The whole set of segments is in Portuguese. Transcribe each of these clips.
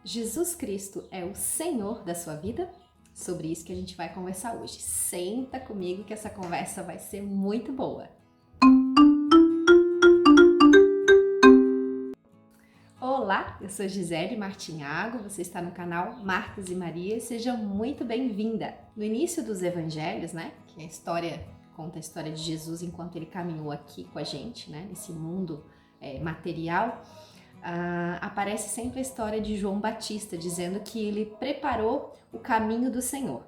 Jesus Cristo é o Senhor da sua vida? Sobre isso que a gente vai conversar hoje. Senta comigo que essa conversa vai ser muito boa. Olá, eu sou Gisele Martinhago, você está no canal Martas e Maria, seja muito bem-vinda. No início dos evangelhos, que a história conta a história de Jesus enquanto ele caminhou aqui com a gente, nesse mundo material, aparece sempre a história de João Batista, dizendo que ele preparou o caminho do Senhor.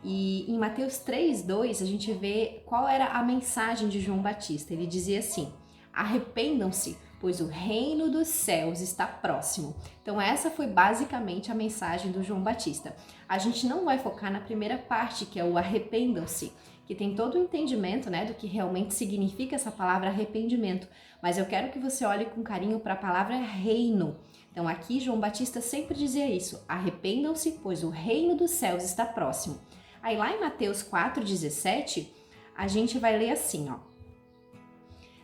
E em Mateus 3:2 a gente vê qual era a mensagem de João Batista. Ele dizia assim: arrependam-se, pois o reino dos céus está próximo. Então essa foi basicamente a mensagem do João Batista. A gente não vai focar na primeira parte, que é o arrependam-se, que tem todo o entendimento do que realmente significa essa palavra arrependimento. Mas eu quero que você olhe com carinho para a palavra reino. Então aqui João Batista sempre dizia isso: arrependam-se, pois o reino dos céus está próximo. Aí lá em Mateus 4:17, a gente vai ler assim, ó.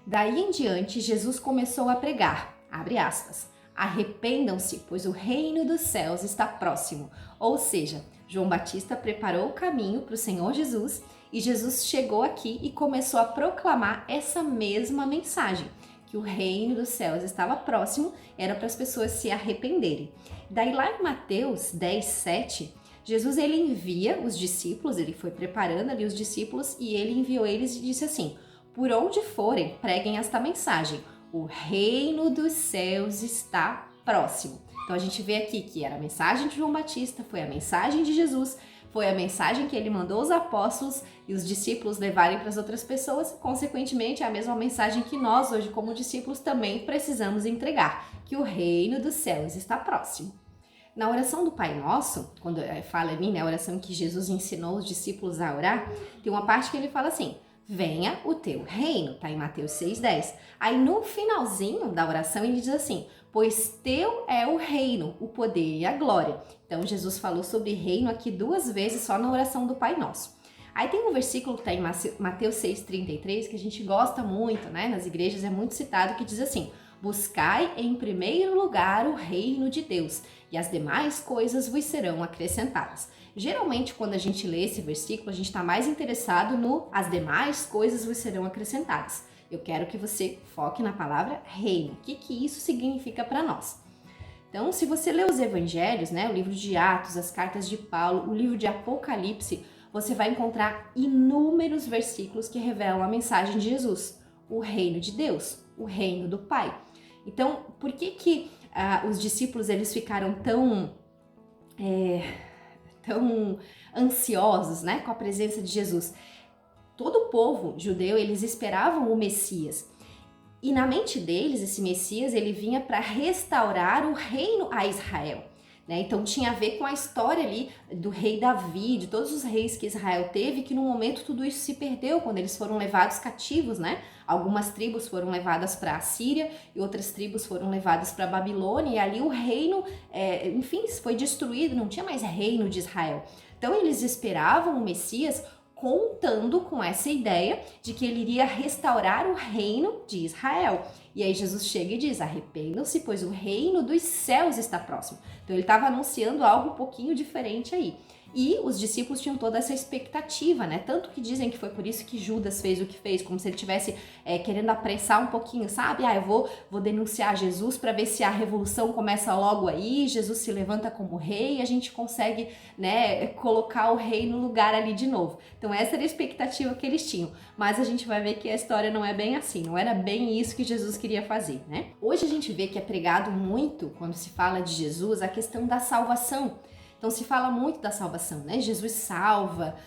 Daí em diante, Jesus começou a pregar, abre aspas, arrependam-se, pois o reino dos céus está próximo. Ou seja, João Batista preparou o caminho para o Senhor Jesus e Jesus chegou aqui e começou a proclamar essa mesma mensagem, que o reino dos céus estava próximo, era para as pessoas se arrependerem. Daí lá em Mateus 10:7, Jesus ele envia os discípulos, ele foi preparando ali os discípulos e ele enviou eles e disse assim: por onde forem, preguem esta mensagem, o reino dos céus está próximo. Então a gente vê aqui que era a mensagem de João Batista, foi a mensagem de Jesus, foi a mensagem que ele mandou os apóstolos e os discípulos levarem para as outras pessoas, consequentemente é a mesma mensagem que nós hoje como discípulos também precisamos entregar, que o reino dos céus está próximo. Na oração do Pai Nosso, quando fala ali, a oração que Jesus ensinou os discípulos a orar, tem uma parte que ele fala assim: venha o teu reino, tá em Mateus 6:10. Aí no finalzinho da oração ele diz assim: pois teu é o reino, o poder e a glória. Então Jesus falou sobre reino aqui 2 vezes só na oração do Pai Nosso. Aí tem um versículo que tá em Mateus 6:33 que a gente gosta muito, nas igrejas é muito citado, que diz assim: buscai em primeiro lugar o reino de Deus e as demais coisas vos serão acrescentadas. Geralmente, quando a gente lê esse versículo, a gente está mais interessado no as demais coisas vos serão acrescentadas. Eu quero que você foque na palavra reino. O que isso significa para nós? Então, se você ler os evangelhos, o livro de Atos, as cartas de Paulo, o livro de Apocalipse, você vai encontrar inúmeros versículos que revelam a mensagem de Jesus, o reino de Deus, o reino do Pai. Então, por que os discípulos eles ficaram tão ansiosos, com a presença de Jesus? Todo o povo judeu, eles esperavam o Messias. E na mente deles, esse Messias, ele vinha para restaurar o reino a Israel. Então tinha a ver com a história ali do rei Davi, de todos os reis que Israel teve, que no momento tudo isso se perdeu quando eles foram levados cativos, Algumas tribos foram levadas para a Síria e outras tribos foram levadas para a Babilônia, e ali o reino, foi destruído, não tinha mais reino de Israel. Então eles esperavam o Messias contando com essa ideia de que ele iria restaurar o reino de Israel. E aí Jesus chega e diz: arrependam-se, pois o reino dos céus está próximo. Então ele estava anunciando algo um pouquinho diferente aí. E os discípulos tinham toda essa expectativa, Tanto que dizem que foi por isso que Judas fez o que fez, como se ele estivesse querendo apressar um pouquinho, sabe? Eu vou denunciar Jesus para ver se a revolução começa logo aí, Jesus se levanta como rei e a gente consegue, colocar o rei no lugar ali de novo. Então essa era a expectativa que eles tinham. Mas a gente vai ver que a história não é bem assim, não era bem isso que Jesus queria fazer, Hoje a gente vê que é pregado muito, quando se fala de Jesus, a questão da salvação. Então se fala muito da salvação, Jesus salva,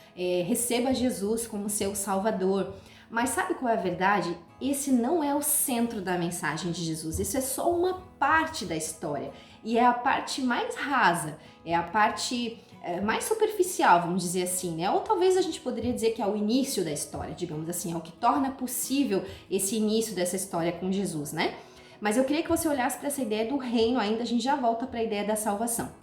receba Jesus como seu salvador. Mas sabe qual é a verdade? Esse não é o centro da mensagem de Jesus, isso é só uma parte da história. E é a parte mais rasa, é a parte mais superficial, vamos dizer assim, Ou talvez a gente poderia dizer que é o início da história, digamos assim, é o que torna possível esse início dessa história com Jesus, Mas eu queria que você olhasse para essa ideia do reino ainda, a gente já volta para a ideia da salvação.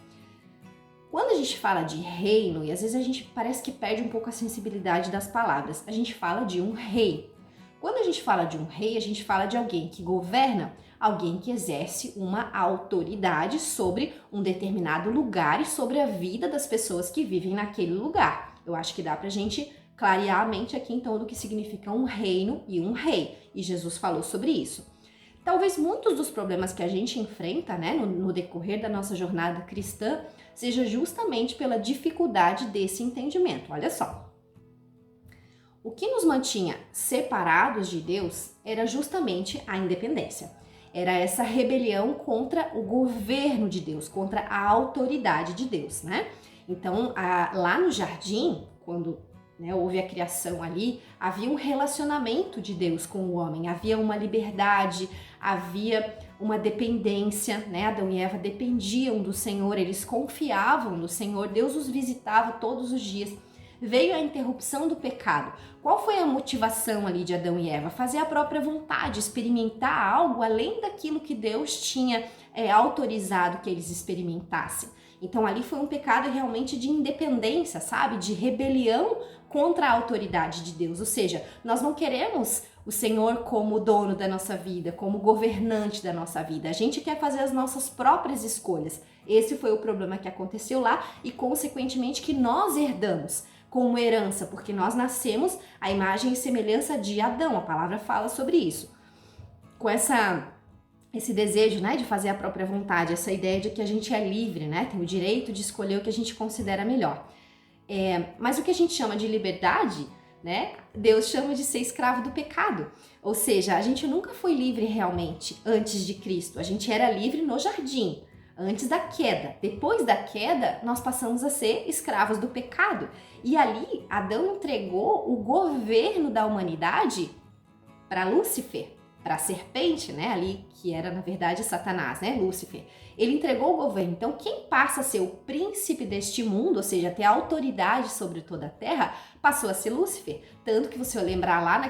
Quando a gente fala de reino, e às vezes a gente parece que perde um pouco a sensibilidade das palavras, a gente fala de um rei. Quando a gente fala de um rei, a gente fala de alguém que governa alguém que exerce uma autoridade sobre um determinado lugar e sobre a vida das pessoas que vivem naquele lugar. Eu acho que dá pra gente clarear a mente aqui então do que significa um reino e um rei. E Jesus falou sobre isso. Talvez muitos dos problemas que a gente enfrenta, né, no decorrer da nossa jornada cristã, seja justamente pela dificuldade desse entendimento. Olha só. O que nos mantinha separados de Deus era justamente a independência. Era essa rebelião contra o governo de Deus, contra a autoridade de Deus, né? Então, lá no jardim, quando houve a criação ali, havia um relacionamento de Deus com o homem, havia uma liberdade, havia uma dependência, né? Adão e Eva dependiam do Senhor, eles confiavam no Senhor, Deus os visitava todos os dias. Veio a interrupção do pecado. Qual foi a motivação ali de Adão e Eva? Fazer a própria vontade, experimentar algo além daquilo que Deus tinha autorizado que eles experimentassem. Então ali foi um pecado realmente de independência, sabe? De rebelião contra a autoridade de Deus. Ou seja, nós não queremos o Senhor como dono da nossa vida, como governante da nossa vida. A gente quer fazer as nossas próprias escolhas. Esse foi o problema que aconteceu lá e, consequentemente, que nós herdamos como herança, porque nós nascemos à imagem e semelhança de Adão. A palavra fala sobre isso. Com esse desejo, né, de fazer a própria vontade, essa ideia de que a gente é livre, né, tem o direito de escolher o que a gente considera melhor. Mas o que a gente chama de liberdade, né, Deus chama de ser escravo do pecado. Ou seja, a gente nunca foi livre realmente antes de Cristo. A gente era livre no jardim, antes da queda. Depois da queda, nós passamos a ser escravos do pecado. E ali, Adão entregou o governo da humanidade para Lúcifer, para a serpente, né, ali, que era na verdade Satanás, né, Lúcifer. Ele entregou o governo. Então, quem passa a ser o príncipe deste mundo, ou seja, ter autoridade sobre toda a terra, passou a ser Lúcifer. Tanto que você lembrar lá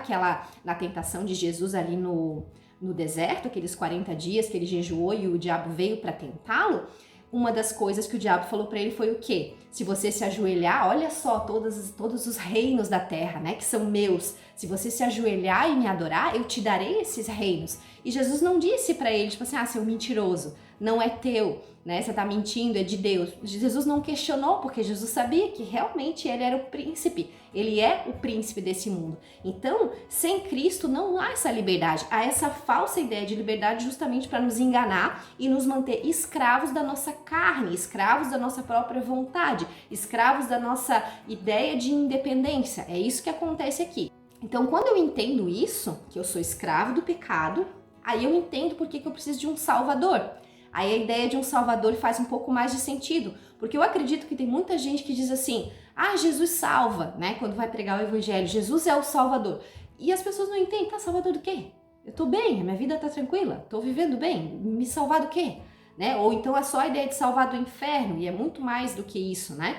na tentação de Jesus ali no deserto, aqueles 40 dias que ele jejuou e o diabo veio para tentá-lo, uma das coisas que o diabo falou para ele foi o quê? Se você se ajoelhar, olha só todos os reinos da terra, né, que são meus. Se você se ajoelhar e me adorar, eu te darei esses reinos. E Jesus não disse para ele, tipo assim, seu mentiroso, não é teu, né? Você tá mentindo, é de Deus. Jesus não questionou, porque Jesus sabia que realmente ele era o príncipe. Ele é o príncipe desse mundo. Então, sem Cristo não há essa liberdade. Há essa falsa ideia de liberdade justamente para nos enganar e nos manter escravos da nossa carne, escravos da nossa própria vontade, escravos da nossa ideia de independência. É isso que acontece aqui. Então, quando eu entendo isso, que eu sou escravo do pecado, aí eu entendo por que eu preciso de um salvador. Aí a ideia de um salvador faz um pouco mais de sentido, porque eu acredito que tem muita gente que diz assim, Jesus salva, né, quando vai pregar o evangelho, Jesus é o salvador. E as pessoas não entendem, salvador do quê? Eu tô bem, a minha vida tá tranquila, tô vivendo bem, me salvar do quê? Né? Ou então é só a ideia de salvar do inferno, e é muito mais do que isso, né?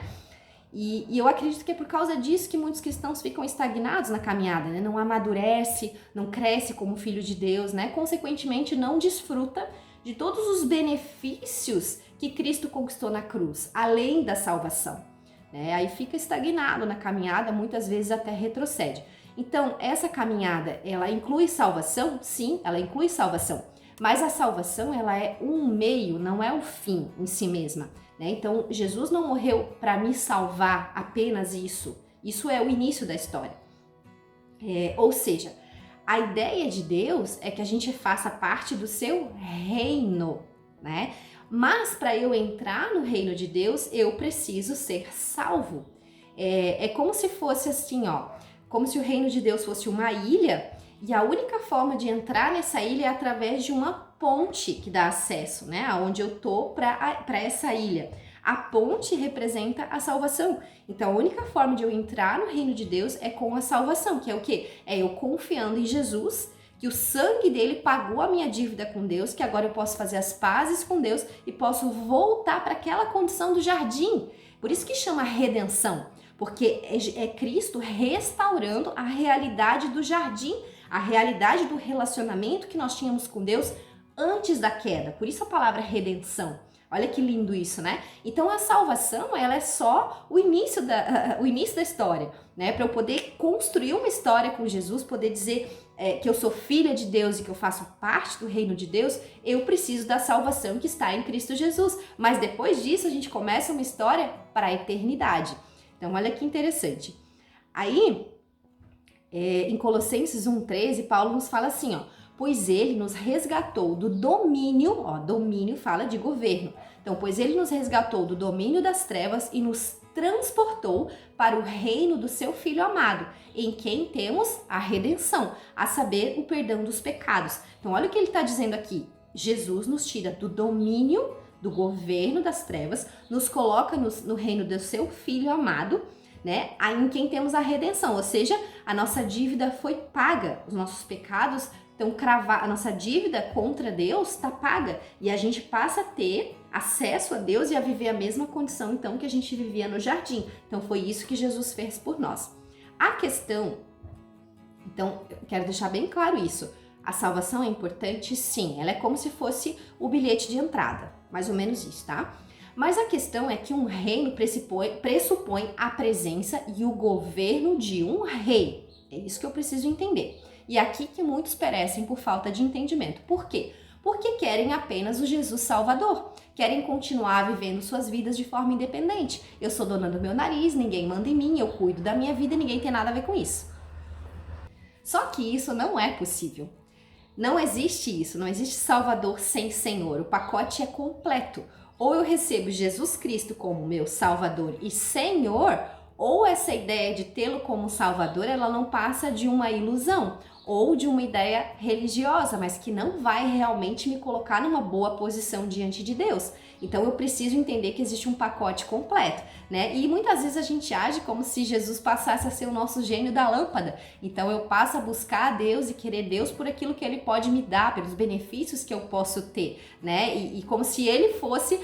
E eu acredito que é por causa disso que muitos cristãos ficam estagnados na caminhada, né? Não amadurece, não cresce como filho de Deus, né? Consequentemente, não desfruta de todos os benefícios que Cristo conquistou na cruz, além da salvação, né? Aí fica estagnado na caminhada, muitas vezes até retrocede. Então, essa caminhada, ela inclui salvação? Sim, ela inclui salvação. Mas a salvação, ela é um meio, não é o fim em si mesma, né? Então, Jesus não morreu para me salvar apenas isso. Isso é o início da história. Ou seja, a ideia de Deus é que a gente faça parte do seu reino, né? Mas para eu entrar no reino de Deus, eu preciso ser salvo. É como se fosse assim, como se o reino de Deus fosse uma ilha e a única forma de entrar nessa ilha é através de uma ponte que dá acesso, né? Aonde eu tô para essa ilha. A ponte representa a salvação. Então, a única forma de eu entrar no reino de Deus é com a salvação, que é o quê? É eu confiando em Jesus, que o sangue dele pagou a minha dívida com Deus, que agora eu posso fazer as pazes com Deus e posso voltar para aquela condição do jardim. Por isso que chama redenção, porque é Cristo restaurando a realidade do jardim, a realidade do relacionamento que nós tínhamos com Deus antes da queda. Por isso a palavra redenção. Olha que lindo isso, né? Então a salvação, ela é só o início da história, né? Para eu poder construir uma história com Jesus, poder dizer que eu sou filha de Deus e que eu faço parte do reino de Deus, eu preciso da salvação que está em Cristo Jesus. Mas depois disso, a gente começa uma história para a eternidade. Então, olha que interessante. Aí, em Colossenses 1,13, Paulo nos fala assim, ó, pois ele nos resgatou do domínio, ó, domínio fala de governo. Então, pois ele nos resgatou do domínio das trevas e nos transportou para o reino do seu Filho amado, em quem temos a redenção, a saber, o perdão dos pecados. Então, olha o que ele está dizendo aqui. Jesus nos tira do domínio, do governo das trevas, nos coloca no reino do seu Filho amado, né? Em quem temos a redenção, ou seja, a nossa dívida foi paga, os nossos pecados estão cravados, a nossa dívida contra Deus está paga e a gente passa a ter acesso a Deus e a viver a mesma condição então que a gente vivia no jardim. Então foi isso que Jesus fez por nós. A questão, então, eu quero deixar bem claro isso. A salvação é importante, sim, ela é como se fosse o bilhete de entrada, mais ou menos isso, tá? Mas a questão é que um reino pressupõe a presença e o governo de um rei. É isso que eu preciso entender. E é aqui que muitos perecem por falta de entendimento. Por quê? Porque querem apenas o Jesus Salvador. Querem continuar vivendo suas vidas de forma independente. Eu sou dona do meu nariz, ninguém manda em mim, eu cuido da minha vida e ninguém tem nada a ver com isso. Só que isso não é possível. Não existe isso, não existe Salvador sem Senhor. O pacote é completo. Ou eu recebo Jesus Cristo como meu Salvador e Senhor, ou essa ideia de tê-lo como Salvador, ela não passa de uma ilusão ou de uma ideia religiosa, mas que não vai realmente me colocar numa boa posição diante de Deus. Então eu preciso entender que existe um pacote completo, né? E muitas vezes a gente age como se Jesus passasse a ser o nosso gênio da lâmpada. Então eu passo a buscar a Deus e querer Deus por aquilo que Ele pode me dar, pelos benefícios que eu posso ter, né? E como se Ele fosse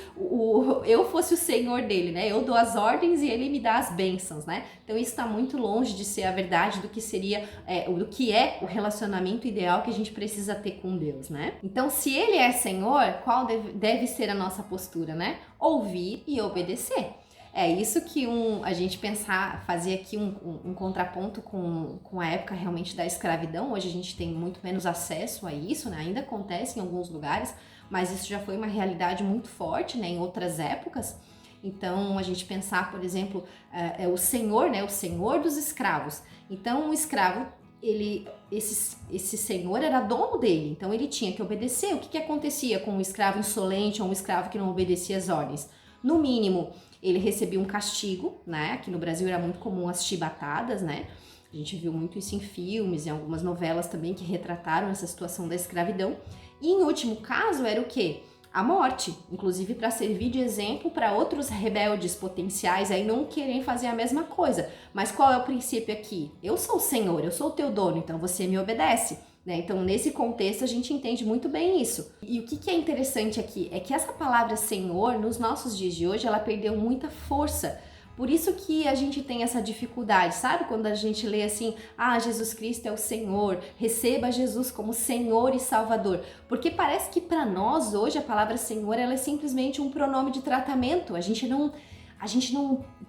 eu fosse o Senhor dele, né? Eu dou as ordens e Ele me dá as bênçãos, né? Então isso está muito longe de ser a verdade do que seria, do que é o relacionamento ideal que a gente precisa ter com Deus, né? Então se Ele é Senhor, qual deve ser a nossa postura, né? Ouvir e obedecer. É isso que a gente fazer aqui um contraponto com a época realmente da escravidão. Hoje a gente tem muito menos acesso a isso, né? Ainda acontece em alguns lugares, mas isso já foi uma realidade muito forte, né? Em outras épocas. Então a gente pensar, por exemplo, o Senhor, né? O Senhor dos escravos. Então o escravo, esse senhor era dono dele, então ele tinha que obedecer. O que acontecia com um escravo insolente ou um escravo que não obedecia às ordens? No mínimo, ele recebia um castigo, né? Aqui no Brasil era muito comum as chibatadas, né? A gente viu muito isso em filmes, em algumas novelas também que retrataram essa situação da escravidão. E em último caso era o quê? A morte, inclusive para servir de exemplo para outros rebeldes potenciais aí não querem fazer a mesma coisa. Mas qual é o princípio aqui? Eu sou o Senhor, eu sou o teu dono, então você me obedece. Né? Então, nesse contexto, a gente entende muito bem isso. E o que é interessante aqui é que essa palavra Senhor, nos nossos dias de hoje, ela perdeu muita força. Por isso que a gente tem essa dificuldade, sabe? Quando a gente lê assim, Jesus Cristo é o Senhor, receba Jesus como Senhor e Salvador. Porque parece que para nós hoje a palavra Senhor ela é simplesmente um pronome de tratamento. A gente não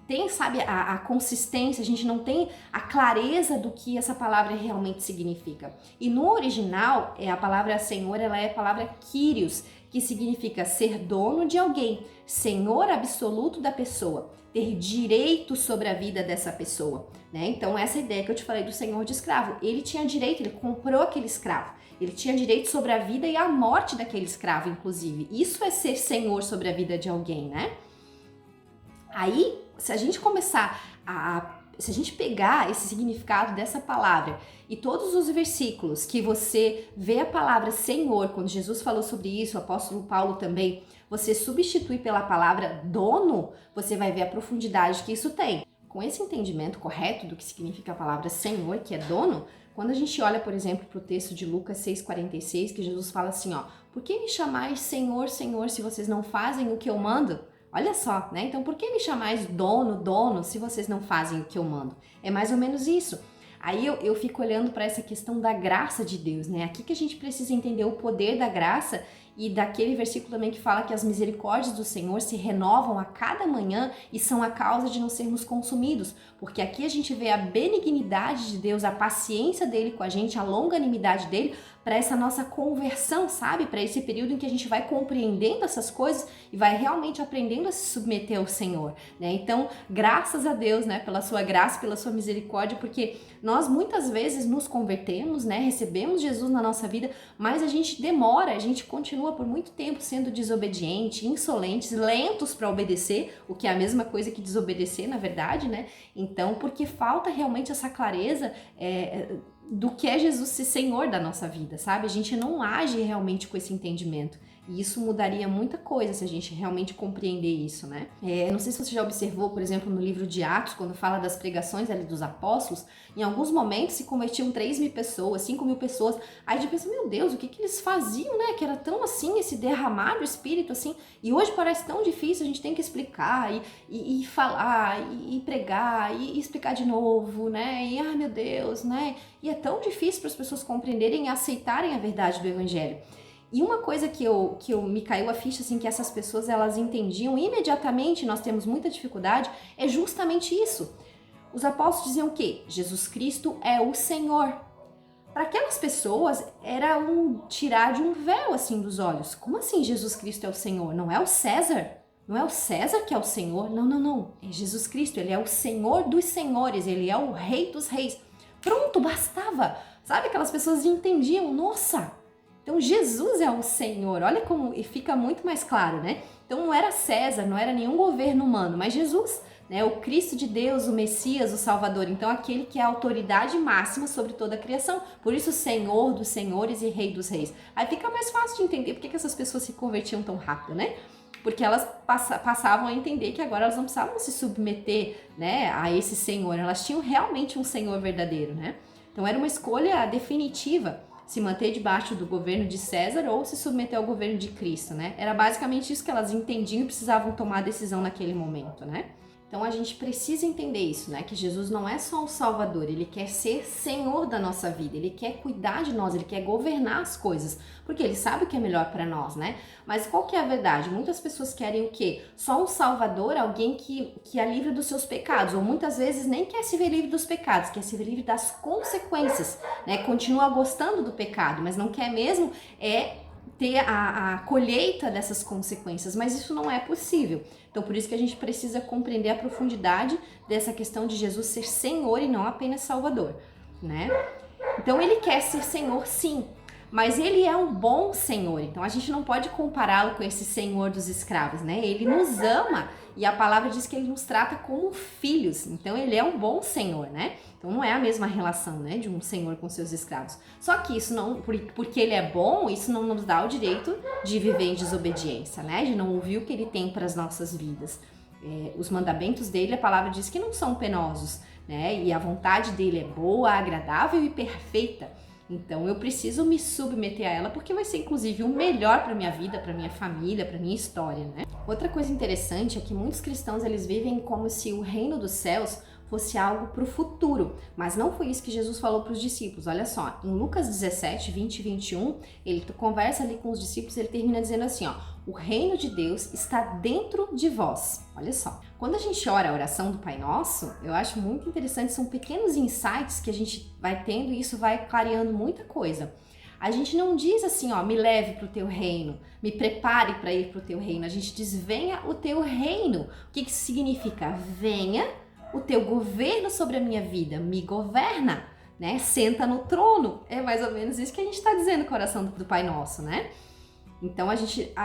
tem, sabe, a consistência, a gente não tem a clareza do que essa palavra realmente significa. E no original, a palavra Senhor, ela é a palavra Kyrios, que significa ser dono de alguém, senhor absoluto da pessoa, ter direito sobre a vida dessa pessoa, né? Então essa ideia que eu te falei do senhor de escravo, ele tinha direito, ele comprou aquele escravo, ele tinha direito sobre a vida e a morte daquele escravo, inclusive. Isso é ser senhor sobre a vida de alguém, né? Aí, se a gente começar se a gente pegar esse significado dessa palavra e todos os versículos que você vê a palavra Senhor, quando Jesus falou sobre isso, o apóstolo Paulo também, você substitui pela palavra dono, você vai ver a profundidade que isso tem. Com esse entendimento correto do que significa a palavra Senhor, que é dono, quando a gente olha, por exemplo, para o texto de Lucas 6,46, que Jesus fala assim, por que me chamais Senhor, Senhor, se vocês não fazem o que eu mando? Olha só, né? Então, por que me chamais dono, se vocês não fazem o que eu mando? É mais ou menos isso. Aí eu fico olhando para essa questão da graça de Deus, né? Aqui que a gente precisa entender o poder da graça e daquele versículo também que fala que as misericórdias do Senhor se renovam a cada manhã e são a causa de não sermos consumidos, porque aqui a gente vê a benignidade de Deus, a paciência dele com a gente, a longanimidade dele, para essa nossa conversão, sabe? Para esse período em que a gente vai compreendendo essas coisas e vai realmente aprendendo a se submeter ao Senhor, né? Então, graças a Deus, né, pela sua graça, pela sua misericórdia, porque nós muitas vezes nos convertemos, né, recebemos Jesus na nossa vida, mas a gente demora, a gente continua por muito tempo sendo desobediente, insolentes, lentos para obedecer, o que é a mesma coisa que desobedecer, na verdade, né? Então, porque falta realmente essa clareza do que é Jesus ser Senhor da nossa vida, sabe? A gente não age realmente com esse entendimento. E isso mudaria muita coisa se a gente realmente compreender isso, né? Não sei se você já observou, por exemplo, no livro de Atos, quando fala das pregações ali dos apóstolos, em alguns momentos se convertiam 3.000 pessoas, 5.000 pessoas. Aí a gente pensa, meu Deus, o que eles faziam, né? Que era tão assim, esse derramar do Espírito, assim. E hoje parece tão difícil, a gente tem que explicar e falar e pregar e explicar de novo, né? E, ai meu Deus, né? E é tão difícil para as pessoas compreenderem e aceitarem a verdade do Evangelho. E uma coisa que me caiu a ficha, assim, que essas pessoas, elas entendiam imediatamente, nós temos muita dificuldade, é justamente isso. Os apóstolos diziam o quê? Jesus Cristo é o Senhor. Para aquelas pessoas, era tirar de um véu, assim, dos olhos. Como assim Jesus Cristo é o Senhor? Não é o César? Não é o César que é o Senhor? Não. É Jesus Cristo, ele é o Senhor dos senhores, ele é o Rei dos reis. Pronto, bastava. Sabe, aquelas pessoas entendiam, nossa... Então, Jesus é o Senhor, olha como fica muito mais claro, né? Então, não era César, não era nenhum governo humano, mas Jesus, né? O Cristo de Deus, o Messias, o Salvador. Então, aquele que é a autoridade máxima sobre toda a criação. Por isso, Senhor dos senhores e Rei dos reis. Aí fica mais fácil de entender por que essas pessoas se convertiam tão rápido, né? Porque elas passavam a entender que agora elas não precisavam se submeter, né, a esse Senhor. Elas tinham realmente um Senhor verdadeiro, né? Então, era uma escolha definitiva. Se manter debaixo do governo de César ou se submeter ao governo de Cristo, né? Era basicamente isso que elas entendiam e precisavam tomar a decisão naquele momento, né? Então a gente precisa entender isso, né? Que Jesus não é só o Salvador, ele quer ser Senhor da nossa vida, ele quer cuidar de nós, ele quer governar as coisas, porque ele sabe o que é melhor para nós, né? Mas qual que é a verdade? Muitas pessoas querem o quê? Só um Salvador, alguém que a livre dos seus pecados, ou muitas vezes nem quer se ver livre dos pecados, quer se ver livre das consequências, né? Continua gostando do pecado, mas não quer mesmo ter a colheita dessas consequências, mas isso não é possível. Então, por isso que a gente precisa compreender a profundidade dessa questão de Jesus ser Senhor e não apenas Salvador, né? Então, ele quer ser Senhor, sim, mas ele é um bom Senhor. Então, a gente não pode compará-lo com esse Senhor dos escravos, né? Ele nos ama e a palavra diz que ele nos trata como filhos. Então, ele é um bom Senhor, né? Então, não é a mesma relação, né, de um senhor com seus escravos. Só que isso não, porque ele é bom, isso não nos dá o direito de viver em desobediência, né? De não ouvir o que ele tem para as nossas vidas. Os mandamentos dele, a palavra diz que não são penosos, né? E a vontade dele é boa, agradável e perfeita. Então, eu preciso me submeter a ela porque vai ser, inclusive, o melhor para minha vida, para minha família, para minha história, né? Outra coisa interessante é que muitos cristãos, eles vivem como se o reino dos céus fosse algo para o futuro, mas não foi isso que Jesus falou para os discípulos. Olha só, em Lucas 17, 20 e 21, ele conversa ali com os discípulos e ele termina dizendo assim, ó, o reino de Deus está dentro de vós. Olha só, quando a gente ora a oração do Pai Nosso, eu acho muito interessante, são pequenos insights que a gente vai tendo e isso vai clareando muita coisa. A gente não diz assim, ó, me leve para o teu reino, me prepare para ir para o teu reino. A gente diz, venha o teu reino. O que isso significa? Venha o teu governo sobre a minha vida, me governa, né? Senta no trono. É mais ou menos isso que a gente está dizendo com a oração do Pai Nosso, né? Então a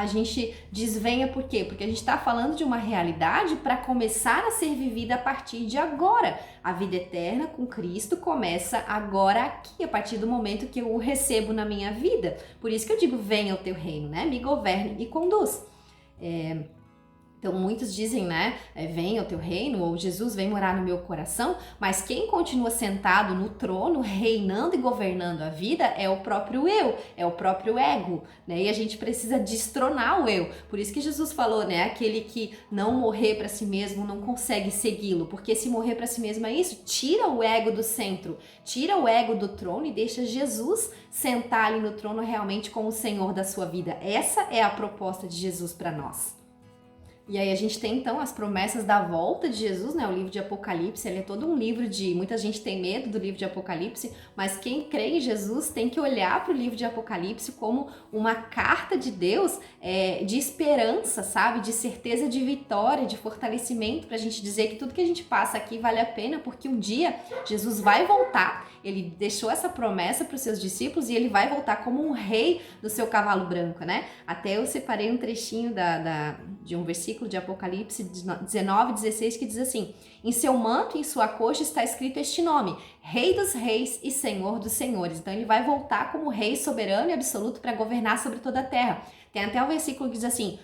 gente diz venha por quê? Porque a gente está falando de uma realidade para começar a ser vivida a partir de agora. A vida eterna com Cristo começa agora aqui, a partir do momento que eu o recebo na minha vida. Por isso que eu digo venha o teu reino, né? Me governe e conduz. Então muitos dizem, né, venha o teu reino, ou Jesus vem morar no meu coração, mas quem continua sentado no trono, reinando e governando a vida é o próprio eu, é o próprio ego, né? E a gente precisa destronar o eu. Por isso que Jesus falou, né, aquele que não morrer para si mesmo não consegue segui-lo, porque se morrer para si mesmo é isso, tira o ego do centro, tira o ego do trono e deixa Jesus sentar ali no trono realmente como o Senhor da sua vida. Essa é a proposta de Jesus para nós. E aí a gente tem então as promessas da volta de Jesus, né? O livro de Apocalipse, ele é todo um livro de... Muita gente tem medo do livro de Apocalipse, mas quem crê em Jesus tem que olhar para o livro de Apocalipse como uma carta de Deus de esperança, sabe? De certeza de vitória, de fortalecimento, para a gente dizer que tudo que a gente passa aqui vale a pena, porque um dia Jesus vai voltar. Ele deixou essa promessa para os seus discípulos e ele vai voltar como um rei do seu cavalo branco, né? Até eu separei um trechinho de um versículo de Apocalipse 19:16 que diz assim: em seu manto e em sua coxa está escrito este nome, Rei dos Reis e Senhor dos Senhores. Então ele vai voltar como rei soberano e absoluto para governar sobre toda a terra. Tem até um versículo que diz assim: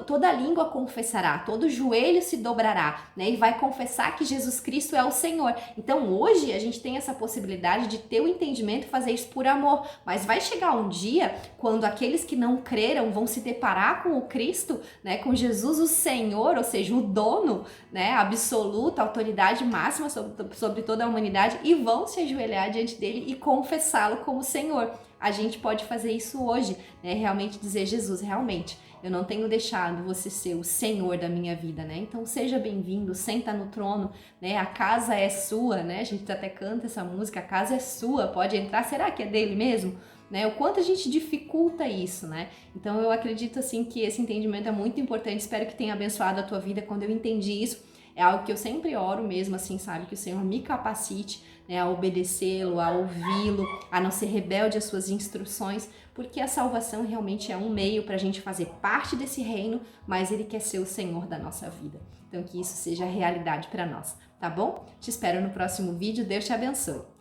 toda língua confessará, todo joelho se dobrará, né? E vai confessar que Jesus Cristo é o Senhor. Então hoje a gente tem essa possibilidade de ter o entendimento e fazer isso por amor, mas vai chegar um dia quando aqueles que não creram vão se deparar com o Cristo, né? Com Jesus o Senhor, ou seja, o dono, né? Absoluta, autoridade máxima sobre toda a humanidade, e vão se ajoelhar diante dele e confessá-lo como Senhor. A gente pode fazer isso hoje, né? Realmente dizer: Jesus, realmente, eu não tenho deixado você ser o Senhor da minha vida, né? Então seja bem-vindo, senta no trono, né? A casa é sua, né? A gente até canta essa música, a casa é sua, pode entrar. Será que é dele mesmo? Né? O quanto a gente dificulta isso, né? Então eu acredito assim que esse entendimento é muito importante. Espero que tenha abençoado a tua vida. Quando eu entendi isso, é algo que eu sempre oro mesmo, assim, sabe? Que o Senhor me capacite, né, a obedecê-lo, a ouvi-lo, a não ser rebelde às suas instruções, porque a salvação realmente é um meio para a gente fazer parte desse reino, mas ele quer ser o Senhor da nossa vida. Então que isso seja realidade para nós, tá bom? Te espero no próximo vídeo. Deus te abençoe.